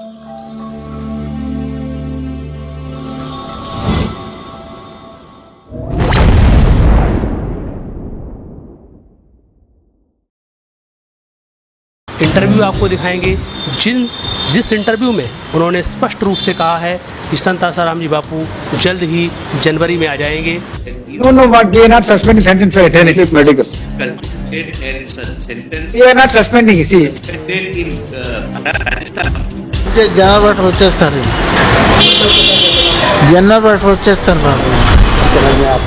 Interview आपको दिखाएंगे जिस इंटरव्यू में उन्होंने स्पष्ट रूप से कहा है कि संत आसाराम जी बापू जल्द ही जनवरी में आ जाएंगे। No, but they are not suspending sentence for eternity. Medical. They are not suspending. See. జనవరి వచ్చేస్తారు బాబు।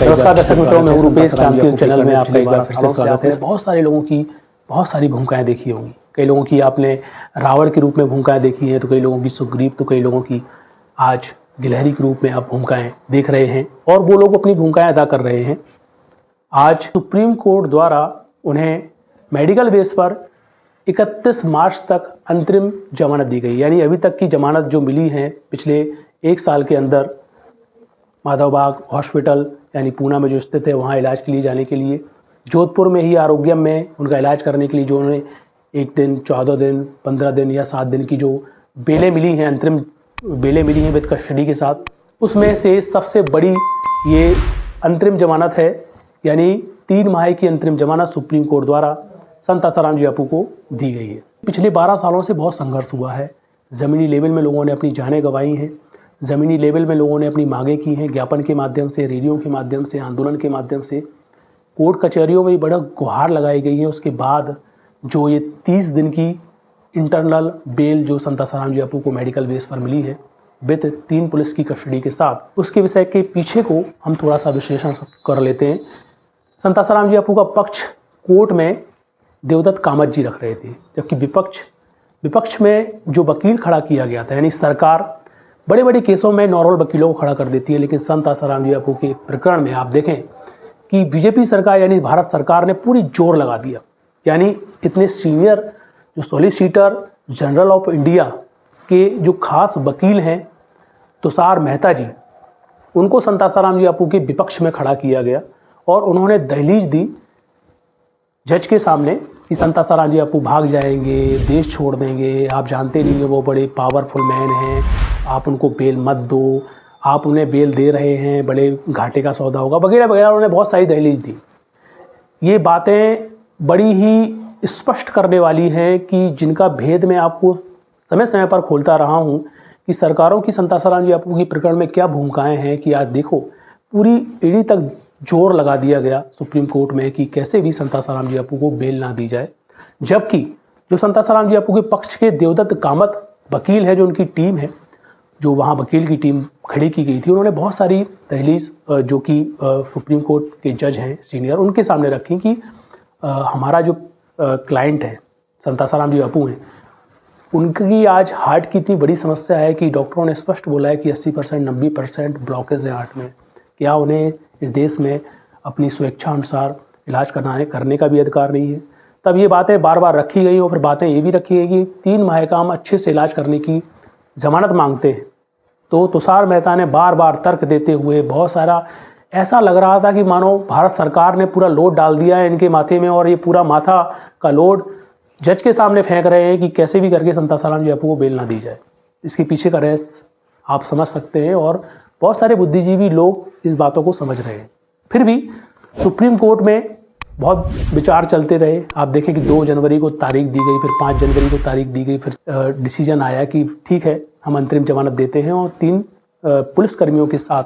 नमस्कार दर्शक मित्रों, मैं रूपेश क्रांति चैनल में आपका एक बार फिर से स्वागत है। बहुत सारे लोगों की बहुत सारी भूमिकाएं देखी होंगी। कई लोगों की आपने रावण के रूप में भूमिकाएं देखी हैं, तो कई लोगों की सुग्रीव, तो कई लोगों की आज गिलहरी के रूप में आप भूमिकाएं देख रहे हैं और वो लोग अपनी भूमिकाएं अदा कर रहे हैं। आज सुप्रीम कोर्ट द्वारा उन्हें मेडिकल बेस पर 31 मार्च तक अंतरिम जमानत दी गई। यानी अभी तक की जमानत जो मिली है पिछले 1 साल के अंदर माधवबाग हॉस्पिटल यानी पूना में जो स्थित है वहाँ इलाज के लिए जाने के लिए, जोधपुर में ही आरोग्यम में उनका इलाज करने के लिए जो उन्हें 1 दिन, 14 दिन, 15 दिन या 7 दिन की जो बेलें मिली हैं, अंतरिम बेलें मिली हैं विद कस्टडी के साथ, उसमें से सबसे बड़ी ये अंतरिम जमानत है। यानी 3 माह की अंतरिम जमानत सुप्रीम कोर्ट द्वारा संत आसाराम जी बापू को दी गई है। पिछले 12 सालों से बहुत संघर्ष हुआ है। ज़मीनी लेवल में लोगों ने अपनी जानें गंवाई हैं, ज़मीनी लेवल में लोगों ने अपनी मांगें की हैं, ज्ञापन के माध्यम से, रैलियों के माध्यम से, आंदोलन के माध्यम से, कोर्ट कचहरियों में बड़ा गुहार लगाई गई है। उसके बाद जो ये 30 दिन की इंटरनल बेल जो संत आसाराम जी बापू को मेडिकल बेस पर मिली है विद 3 पुलिस की कस्टडी के साथ, उसके विषय के पीछे को हम थोड़ा सा विश्लेषण कर लेते हैं। संत आसाराम जी बापू का पक्ष कोर्ट में देवदत्त कामत जी रख रहे थे, जबकि विपक्ष में जो वकील खड़ा किया गया था, यानी सरकार बड़े बड़े केसों में नॉर्मल वकीलों को खड़ा कर देती है, लेकिन संत आसाराम जी बापू के प्रकरण में आप देखें कि बीजेपी सरकार यानी भारत सरकार ने पूरी जोर लगा दिया। यानी इतने सीनियर जो सॉलिसिटर जनरल ऑफ इंडिया के जो खास वकील हैं तुषार मेहता जी, उनको संत आसाराम जी बापू के विपक्ष में खड़ा किया गया और उन्होंने दहलीज दी जज के सामने कि संत आसाराम जी बापू भाग जाएंगे, देश छोड़ देंगे, आप जानते नहीं है वो बड़े पावरफुल मैन हैं, आप उनको बेल मत दो, आप उन्हें बेल दे रहे हैं, बड़े घाटे का सौदा होगा, वगैरह वगैरह। उन्होंने बहुत सारी दहलीज दी। ये बातें बड़ी ही स्पष्ट करने वाली हैं कि जिनका भेद मैं आपको समय समय पर खोलता रहा हूं कि सरकारों की संत आसाराम जी बापू की प्रकरण में क्या भूमिकाएं हैं, कि आज देखो पूरी ईडी तक जोर लगा दिया गया सुप्रीम कोर्ट में कि कैसे भी संत आसाराम जी बापू को बेल ना दी जाए। जबकि जो संत आसाराम जी बापू के पक्ष के देवदत्त कामत वकील है, जो उनकी टीम है, जो वहाँ वकील की टीम खड़ी की गई थी, उन्होंने बहुत सारी दहलीज जो कि सुप्रीम कोर्ट के जज हैं सीनियर, उनके सामने रखी कि हमारा जो क्लाइंट है संत आसाराम जी बापू हैं, उनकी आज हार्ट की इतनी बड़ी समस्या है कि डॉक्टरों ने स्पष्ट बोला है कि 80% 90% ब्लॉकेज है हार्ट में। क्या उन्हें इस देश में अपनी स्वेच्छा अनुसार इलाज करने का भी अधिकार नहीं है? तब ये बातें बार बार रखी गई और फिर बातें ये भी रखी गई कि 3 माह का हम अच्छे से इलाज करने की जमानत मांगते हैं। तो तुषार मेहता ने बार बार तर्क देते हुए बहुत सारा, ऐसा लग रहा था कि मानो भारत सरकार ने पूरा लोड डाल दिया है इनके माथे में और ये पूरा माथा का लोड जज के सामने फेंक रहे हैं कि कैसे भी करके संत आसाराम जी बापू को बेल ना दी जाए। इसके पीछे का रहस्य आप समझ सकते हैं और बहुत सारे बुद्धिजीवी लोग इस बातों को समझ रहे हैं। फिर भी सुप्रीम कोर्ट में बहुत विचार चलते रहे। आप देखें कि 2 जनवरी को तारीख दी गई, फिर 5 जनवरी को तारीख दी गई, फिर डिसीजन आया कि ठीक है हम अंतरिम जमानत देते हैं और 3 पुलिसकर्मियों के साथ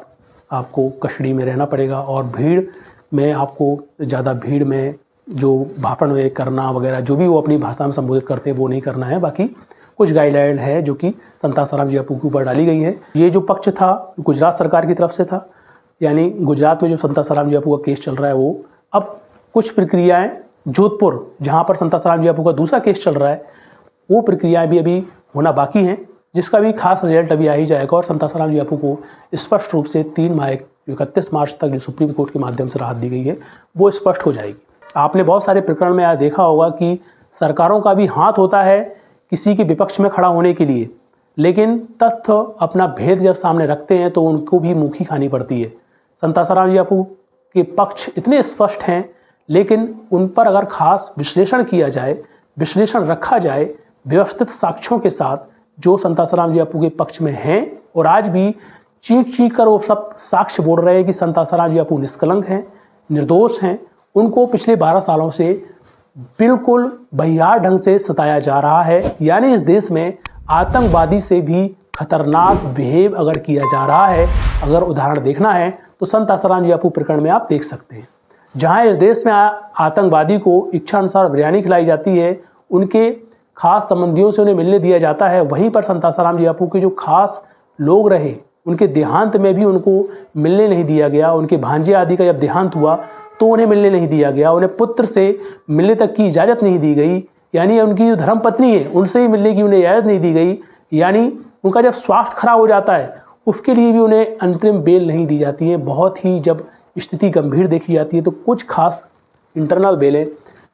आपको कस्टडी में रहना पड़ेगा और भीड़ में आपको ज़्यादा भीड़ में जो भाषण में करना वगैरह जो भी वो अपनी भाषा में संबोधित करते हैं वो नहीं करना है। बाकी कुछ गाइडलाइन है जो कि संत आसाराम जी बापू के ऊपर डाली गई है। ये जो पक्ष था गुजरात सरकार की तरफ से था, यानी गुजरात में जो संत आसाराम जी बापू का केस चल रहा है वो, अब कुछ प्रक्रियाएं जोधपुर जहाँ पर संत आसाराम जी बापू का दूसरा केस चल रहा है वो प्रक्रियाएं भी अभी होना बाकी हैं, जिसका भी खास रिजल्ट अभी आ ही जाएगा और संत आसाराम जी बापू को स्पष्ट रूप से 3 माह 31 मार्च तक जो सुप्रीम कोर्ट के माध्यम से राहत दी गई है वो स्पष्ट हो जाएगी। आपने बहुत सारे प्रकरण में देखा होगा कि सरकारों का भी हाथ होता है किसी के विपक्ष में खड़ा होने के लिए, लेकिन तथ्य अपना भेद जब सामने रखते हैं तो उनको भी मुखी खानी पड़ती है। संत आसाराम जी बापू के पक्ष इतने स्पष्ट हैं, लेकिन उन पर अगर खास विश्लेषण किया जाए, विश्लेषण रखा जाए व्यवस्थित साक्ष्यों के साथ, जो संतासाराम जी बापू के पक्ष में हैं और आज भी चीख चीख कर वो सब साक्ष्य बोल रहे हैं कि संतासाराम जी बापू निष्कलंक हैं, निर्दोष हैं। उनको पिछले 12 सालों से बिल्कुल बहियार ढंग से सताया जा रहा है। यानी इस देश में आतंकवादी से भी खतरनाक बिहेव अगर किया जा रहा है, अगर उदाहरण देखना है तो संतासाराम जी बापू प्रकरण में आप देख सकते हैं। जहां इस देश में आतंकवादी को इच्छा अनुसार बिरयानी खिलाई जाती है, उनके खास संबंधियों से उन्हें मिलने दिया जाता है, वहीं पर संतासाराम जी बापू के जो खास लोग रहे उनके देहांत में भी उनको मिलने नहीं दिया गया। उनके भांजे आदि का जब देहांत हुआ तो उन्हें मिलने नहीं दिया गया, उन्हें पुत्र से मिलने तक की इजाज़त नहीं दी गई। यानी उनकी जो धर्मपत्नी है उनसे ही मिलने की उन्हें इजाज़त नहीं दी गई। यानी उनका जब स्वास्थ्य खराब हो जाता है उसके लिए भी उन्हें अंतरिम बेल नहीं दी जाती है। बहुत ही जब स्थिति गंभीर देखी जाती है तो कुछ खास इंटरनल बेलें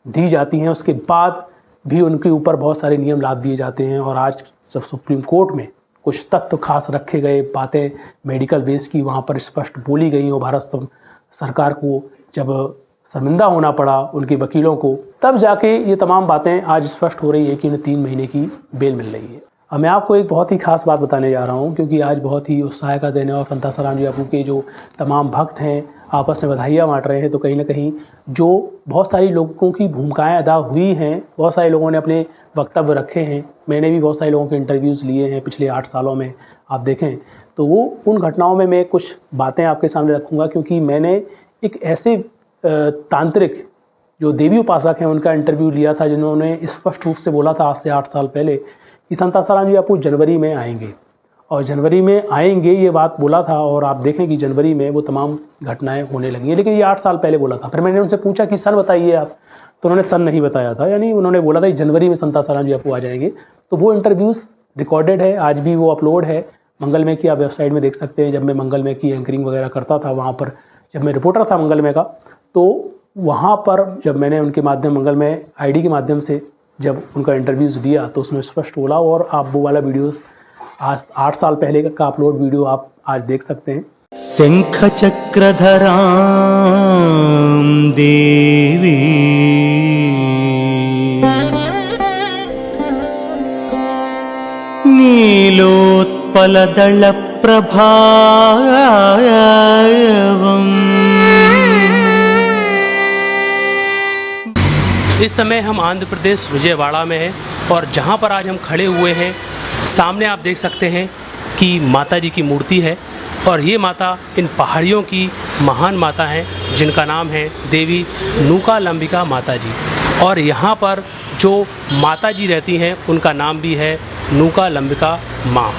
दी जाती हैं, उसके बाद भी उनके ऊपर बहुत सारे नियम लाद दिए जाते हैं। और आज जब सुप्रीम कोर्ट में कुछ तथ्य खास रखे गए, बातें मेडिकल बेस की वहाँ पर स्पष्ट बोली गई और भारत सरकार को जब शर्मिंदा होना पड़ा उनके वकीलों को, तब जाके ये तमाम बातें आज स्पष्ट हो रही है कि उन्हें 3 महीने की बेल मिल रही है। अब मैं आपको एक बहुत ही खास बात बताने जा रहा हूँ, क्योंकि आज बहुत ही उत्साह का दिन है और संतासाराम जी बापू के जो तमाम भक्त हैं आपस में बधाइयाँ बांट रहे हैं। तो कहीं ना कहीं जो बहुत सारी लोगों की भूमिकाएं अदा हुई हैं, बहुत सारे लोगों ने अपने वक्तव्य रखे हैं। मैंने भी बहुत सारे लोगों के इंटरव्यूज़ लिए हैं पिछले 8 सालों में, आप देखें तो वो उन घटनाओं में मैं कुछ बातें आपके सामने रखूँगा, क्योंकि मैंने एक ऐसे तांत्रिक जो देवी उपासक हैं उनका इंटरव्यू लिया था जिन्होंने स्पष्ट रूप से बोला था आज से 8 साल पहले कि संतासाराम जी बापू जनवरी में आएंगे और जनवरी में आएंगे, ये बात बोला था। और आप देखें कि जनवरी में वो तमाम घटनाएं होने लगी हैं, लेकिन ये 8 साल पहले बोला था। फिर मैंने उनसे पूछा कि सन बताइए आप, तो उन्होंने सन नहीं बताया था। यानी उन्होंने बोला था कि जनवरी में संतासाराम जी बापू आ जाएंगे। तो वो इंटरव्यूज़ रिकॉर्डेड है, आज भी वो अपलोड है मंगलमय की, आप वेबसाइट में देख सकते हैं। जब मैं मंगलमय की एंकरिंग वगैरह करता था वहाँ पर, जब मैं रिपोर्टर था मंगलमय का, तो वहाँ पर जब मैंने उनके माध्यम मंगलमय आईडी के माध्यम से जब उनका इंटरव्यूज़ दिया तो उसमें स्पष्ट बोला। और आप वो वाला वीडियोस आज 8 साल पहले का अपलोड वीडियो आप आज देख सकते हैं। शंख चक्रधरां देवी नीलोत्पलदल प्रभावम्। इस समय हम आंध्र प्रदेश विजयवाड़ा में हैं और जहाँ पर आज हम खड़े हुए हैं सामने आप देख सकते हैं कि माता जी की मूर्ति है। और ये माता इन पहाड़ियों की महान माता हैं जिनका नाम है देवी नूकालंबिका माता जी। और यहाँ पर जो माता जी रहती हैं उनका नाम भी है नूकालंबिका माँ।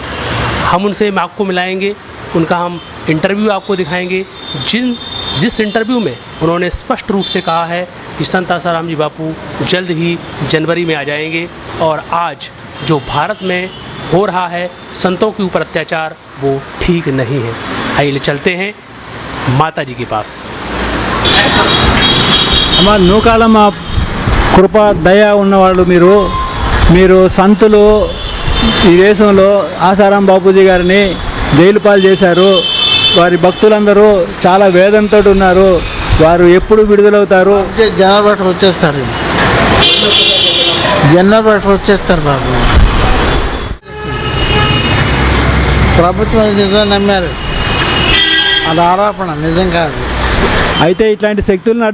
हम उनसे आपको मिलाएंगे, उनका हम इंटरव्यू आपको दिखाएंगे, जिस इंटरव्यू में उन्होंने स्पष्ट रूप से कहा है कि संतासाराम जी बापू जल्द ही जनवरी में आ जाएंगे। और आज जो भारत में हो रहा है संतों के ऊपर अत्याचार, वो ठीक नहीं है। आइए चलते हैं माता जी के पास। అమ్మ నూకాలమ్మ కృప దయ ఉన్నవాళ్ళు మీరు సంతులు ఈ దేశంలో ఆసారాం బాపూజీ గారిని జైలు పాలు చేశారు. వారి భక్తులందరూ చాలా వేదంతో ఉన్నారు. వారు ఎప్పుడు విడుదలవుతారు? జనవరి బట్టి వచ్చేస్తారు, జనవరి బట్టి వచ్చేస్తారు బాబు. ప్రభుత్వం నిజం నమ్మారు, అది ఆరోపణ, నిజం కాదు. అయితే ఇట్లాంటి శక్తులను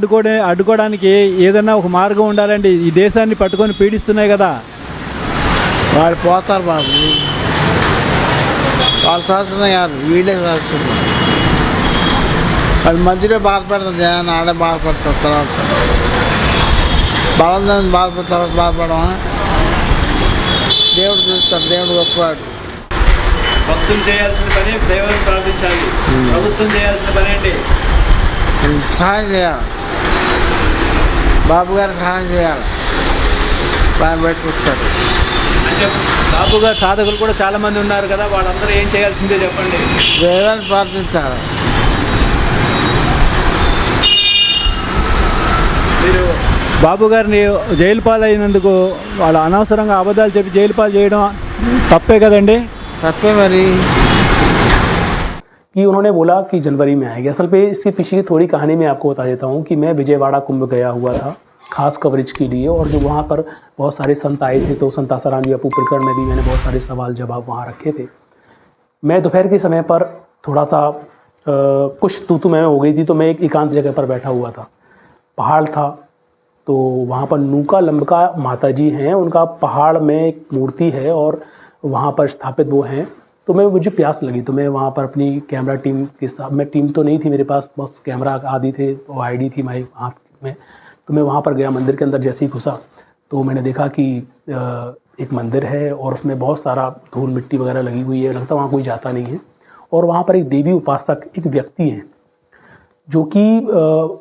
అడ్డుకోవడానికి ఏదైనా ఒక మార్గం ఉండాలండి. ఈ దేశాన్ని పట్టుకొని పీడిస్తున్నాయి కదా. వాళ్ళు పోతారు బాబు, వాళ్ళు శాస్త్రం కాదు, వీళ్ళే శాస్త్రం. వాళ్ళు మధ్యలో బాధపడతారు, జనాన్ని ఆడే బాధపడతారు. తర్వాత బలవంతం బాధపడిన తర్వాత బాధపడమా? దేవుడు చూస్తాడు, దేవుడు గొప్పవాడు. భక్తులు చేయాల్సిన పని దైవాన్ని ప్రార్థించాలి. ప్రభుత్వం చేయాల్సిన పని ఏంటి? సహాయం చేయాలి, బాబు గారికి సహాయం చేయాలి. ఆయన పెట్టుకొస్తాడు. అంటే బాబు గారు సాధకులు కూడా చాలా మంది ఉన్నారు కదా, వాళ్ళందరూ ఏం చేయాల్సిందే చెప్పండి. దైవాన్ని ప్రార్థించాలి. మీరు బాబు గారిని జైలు పాలైనందుకు వాళ్ళు అనవసరంగా అబద్ధాలు చెప్పి జైలు పాలు చేయడం తప్పే కదండి? తప్పే మరి. कि उन्होंने बोला कि जनवरी में आएंगे। असल पे इसके पीछे की थोड़ी कहानी मैं आपको बता देता हूँ कि मैं विजयवाड़ा कुंभ गया हुआ था, खास कवरेज के लिए। और जो वहाँ पर बहुत सारे संत आए थे, तो संत आसाराम जी बापू प्रकरण में भी मैंने बहुत सारे सवाल जवाब वहाँ रखे थे। मैं दोपहर के समय पर थोड़ा सा कुछ तू मैं हो गई थी, तो मैं एक एकांत जगह पर बैठा हुआ था, पहाड़ था। तो वहाँ पर नूका लंबका माता जी हैं, उनका पहाड़ में एक मूर्ति है और वहाँ पर स्थापित वो हैं। तो मुझे प्यास लगी, तो मैं वहाँ पर अपनी कैमरा टीम के साथ, मैं टीम तो नहीं थी मेरे पास, बस कैमरा आदि थे, वो आईडी थी मेरे हाथ में। तो मैं वहाँ पर गया, मंदिर के अंदर जैसे ही घुसा तो मैंने देखा कि एक मंदिर है और उसमें बहुत सारा धूल मिट्टी वगैरह लगी हुई है, लगता वहाँ कोई जाता नहीं है। और वहाँ पर एक देवी उपासक एक व्यक्ति हैं जो कि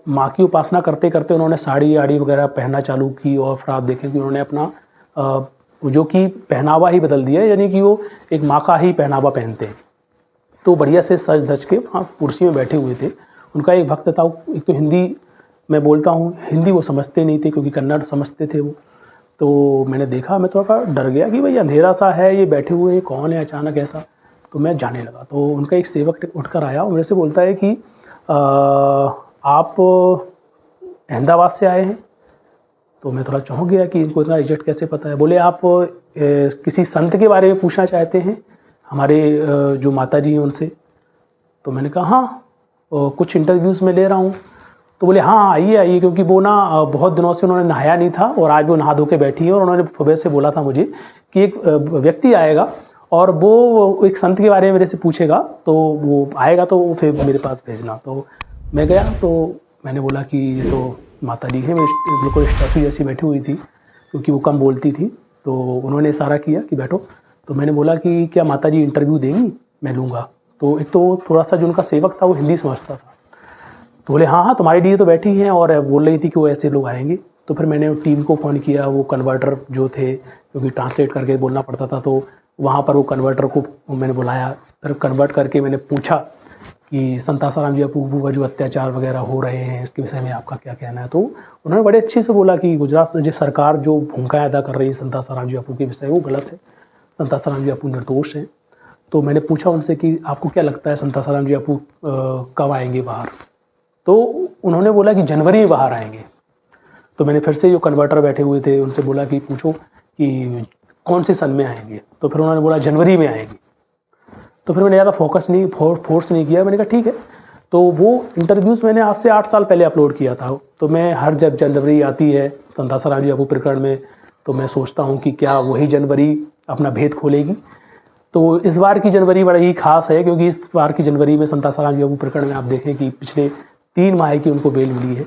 माँ की उपासना करते करते उन्होंने साड़ी आड़ी वगैरह पहनना चालू की। और फिर आप देखें कि उन्होंने अपना जो कि पहनावा ही बदल दिया, यानी कि वो एक माँ का ही पहनावा पहनते हैं। तो बढ़िया से सज धज के वहाँ कुर्सी में बैठे हुए थे। उनका एक भक्त था, एक तो हिंदी मैं बोलता हूँ, हिंदी वो समझते नहीं थे क्योंकि कन्नड़ समझते थे वो। तो मैंने देखा, मैं थोड़ा डर गया कि भाई अंधेरा सा है, ये बैठे हुए कौन है अचानक ऐसा। तो मैं जाने लगा, तो उनका एक सेवक उठकर आया और मेरे से बोलता है कि आप अहमदाबाद से आए हैं। तो मैं थोड़ा चौंक गया कि इनको इतना एग्जैक्ट कैसे पता है। बोले आप किसी संत के बारे में पूछना चाहते हैं, हमारे जो माता जी हैं उनसे। तो मैंने कहा हाँ, कुछ इंटरव्यूज़ में ले रहा हूँ। तो बोले हाँ आइए आइए, क्योंकि वो ना बहुत दिनों से उन्होंने नहाया नहीं था और आज वो नहा धो के बैठी है। और उन्होंने सुबह से बोला था मुझे कि एक व्यक्ति आएगा और वो एक संत के बारे में मेरे से पूछेगा, तो वो आएगा तो फिर मेरे पास भेजना। तो मैं गया, तो मैंने बोला कि ये तो माता जी हैं, बिल्कुल स्टैचू जैसी बैठी हुई थी क्योंकि वो कम बोलती थी। तो उन्होंने इशारा किया कि बैठो। तो मैंने बोला कि क्या माता जी इंटरव्यू देंगी? मैं लूँगा। तो एक तो थोड़ा सा जो उनका सेवक था वो हिंदी समझता था। तो बोले हाँ हाँ तुम्हारे लिए तो बैठी हैं, और बोल रही थी कि वो ऐसे लोग आएंगे। तो फिर मैंने टीम को फ़ोन किया, वो कन्वर्टर जो थे, क्योंकि ट्रांसलेट करके बोलना पड़ता था, तो वहाँ पर वो कन्वर्टर को मैंने बुलाया। फिर कन्वर्ट करके मैंने पूछा कि संत आसाराम जी बापू का जो अत्याचार वगैरह हो रहे हैं इसके विषय में आपका क्या कहना है। तो उन्होंने बड़े अच्छे से बोला कि गुजरात जो सरकार जो भूमिकाएँ अदा कर रही है संत आसाराम जी बापू के विषय वो गलत है, संत आसाराम जी बापू निर्दोष हैं। तो मैंने पूछा उनसे कि आपको क्या लगता है संत आसाराम जी बापू कब आएंगे बाहर? तो उन्होंने बोला कि जनवरी में बाहर आएंगे। तो मैंने फिर से जो कन्वर्टर बैठे हुए थे उनसे बोला कि पूछो कि कौन से सन में आएंगे। तो फिर उन्होंने बोला जनवरी में आएंगे। तो फिर मैंने ज़्यादा फोर्स नहीं किया, मैंने कहा ठीक है। तो वो इंटरव्यूज़ मैंने आज से 8 साल पहले अपलोड किया था। तो मैं हर जब जनवरी आती है संत आसाराम जी बापू प्रकरण में, तो मैं सोचता हूँ कि क्या वही जनवरी अपना भेद खोलेगी। तो इस बार की जनवरी बड़ा ही खास है, क्योंकि इस बार की जनवरी में संत आसाराम जी बापू प्रकरण में आप देखें कि पिछले 3 माह की उनको बेल मिली है।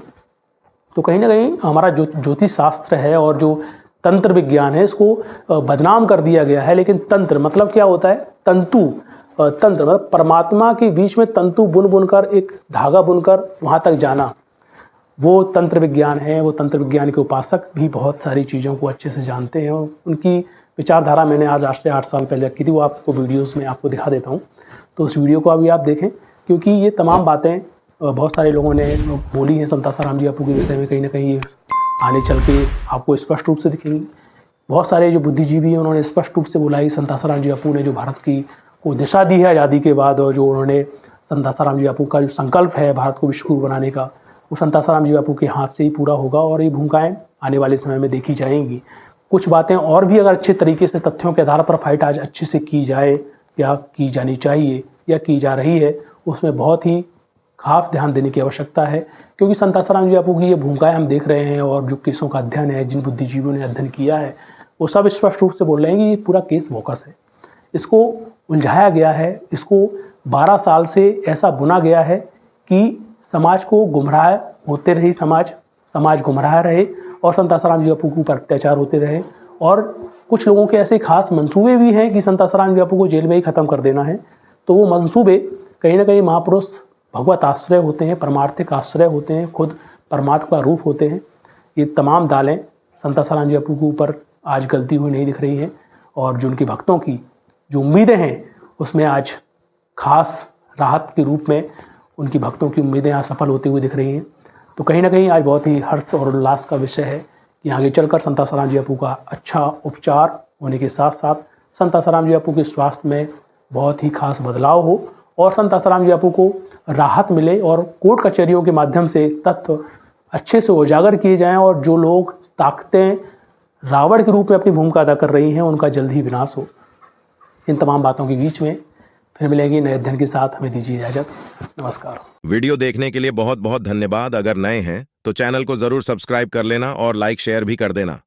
तो कहीं ना कहीं हमारा जो ज्योतिष शास्त्र है और जो तंत्र विज्ञान है इसको बदनाम कर दिया गया है। लेकिन तंत्र मतलब क्या होता है? तंतु, तंत्र मतलब परमात्मा के बीच में तंतु बुनकर एक धागा बुनकर वहाँ तक जाना, वो तंत्र विज्ञान है। वो तंत्र विज्ञान के उपासक भी बहुत सारी चीज़ों को अच्छे से जानते हैं। उनकी विचारधारा मैंने आज से 8 साल पहले रखी थी, वो आपको वीडियोस में आपको दिखा देता हूँ। तो उस वीडियो को अभी आप देखें, क्योंकि ये तमाम बातें बहुत सारे लोगों ने बोली हैं संत आसाराम जी बापू के विषय में, कहीं ना कहीं आने चल के आपको स्पष्ट रूप से दिखेंगी। बहुत सारे जो बुद्धिजीवी हैं उन्होंने स्पष्ट रूप से बोला ही संत आसाराम जी बापू ने जो भारत की को दिशा दी है आज़ादी के बाद, और जो उन्होंने संत आसाराम जी बापू का जो संकल्प है भारत को विश्वगुरु बनाने का, वो संत आसाराम जी बापू के हाथ से ही पूरा होगा। और ये भूमिकाएँ आने वाले समय में देखी जाएंगी। कुछ बातें और भी अगर अच्छे तरीके से तथ्यों के आधार पर फाइट आज अच्छे से की जाए या की जानी चाहिए या की जा रही है, उसमें बहुत ही खास ध्यान देने की आवश्यकता है। क्योंकि संत आसाराम जी बापू की ये भूमिकाएं हम देख रहे हैं और जो केसों का अध्ययन है, जिन बुद्धिजीवियों ने अध्ययन किया है, वो सब स्पष्ट रूप से बोल रहे हैं कि ये पूरा केस बोकस है। इसको उलझाया गया है, इसको 12 साल से ऐसा बुना गया है कि समाज को गुमराह होते रही, समाज गुमराह रहे और संत आसाराम जी बापू के ऊपर अत्याचार होते रहे। और कुछ लोगों के ऐसे खास मंसूबे भी हैं कि संत आसाराम जी बापू को जेल में ही ख़त्म कर देना है। तो वो मंसूबे कहीं ना कहीं महापुरुष भगवत आश्रय होते हैं, परमार्थिक आश्रय होते हैं, खुद परमात्मा का रूप होते हैं। ये तमाम दालें संत आसाराम जी बापू के ऊपर आज गलती हुई नहीं दिख रही हैं, और जो उनके भक्तों की जो उम्मीदें हैं उसमें आज खास राहत के रूप में उनकी भक्तों की उम्मीदें आज सफल होती हुई दिख रही हैं। तो कहीं ना कहीं आज बहुत ही हर्ष और उल्लास का विषय है कि आगे चलकर संत आसाराम जी बापू का अच्छा उपचार होने के साथ साथ संत आसाराम जी बापू के स्वास्थ्य में बहुत ही खास बदलाव हो और संत आसाराम जी बापू को राहत मिले और कोर्ट कचहरियों के माध्यम से तथ्य अच्छे से उजागर किए जाएं और जो लोग ताकतें रावण के रूप में अपनी भूमिका अदा कर रही हैं उनका जल्द ही विनाश हो। इन तमाम बातों के बीच में फिर मिलेंगे नए अध्ययन के साथ। हमें दीजिए इजाजत। नमस्कार। वीडियो देखने के लिए बहुत बहुत धन्यवाद। अगर नए हैं तो चैनल को जरूर सब्सक्राइब कर लेना और लाइक शेयर भी कर देना।